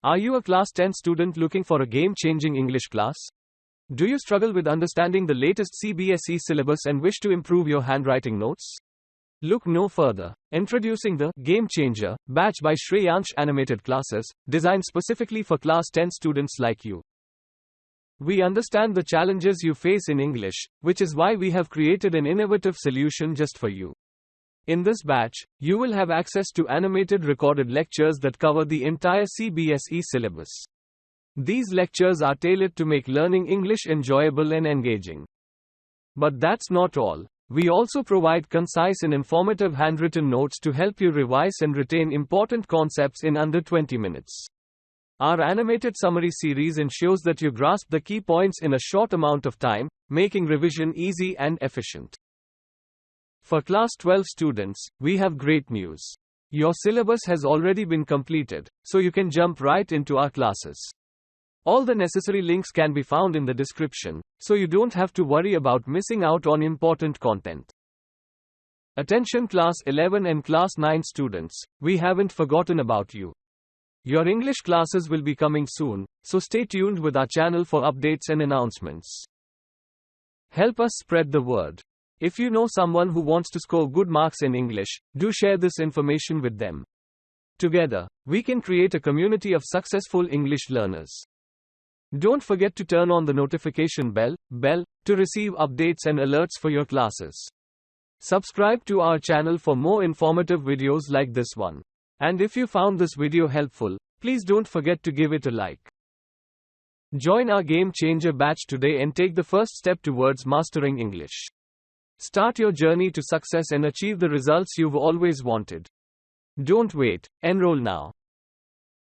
Are you a Class 10 student looking for a game-changing English class? Do you struggle with understanding the latest CBSE syllabus and wish to improve your handwriting notes? Look no further. Introducing the Game Changer batch by Shreyansh Animated Classes, designed specifically for Class 10 students like you. We understand the challenges you face in English, which is why we have created an innovative solution just for you. In this batch, you will have access to animated recorded lectures that cover the entire CBSE syllabus. These lectures are tailored to make learning English enjoyable and engaging. But that's not all. We also provide concise and informative handwritten notes to help you revise and retain important concepts in under 20 minutes. Our animated summary series ensures that you grasp the key points in a short amount of time, making revision easy and efficient. For Class 12 students, we have great news. Your syllabus has already been completed, so you can jump right into our classes. All the necessary links can be found in the description, so you don't have to worry about missing out on important content. Attention Class 11 and Class 9 students, we haven't forgotten about you. Your English classes will be coming soon, so stay tuned with our channel for updates and announcements. Help us spread the word. If you know someone who wants to score good marks in English, do share this information with them. Together, we can create a community of successful English learners. Don't forget to turn on the notification bell to receive updates and alerts for your classes. Subscribe to our channel for more informative videos like this one. And if you found this video helpful, please don't forget to give it a like. Join our Game Changer batch today and take the first step towards mastering English. Start your journey to success and achieve the results you've always wanted. Don't wait, enroll now.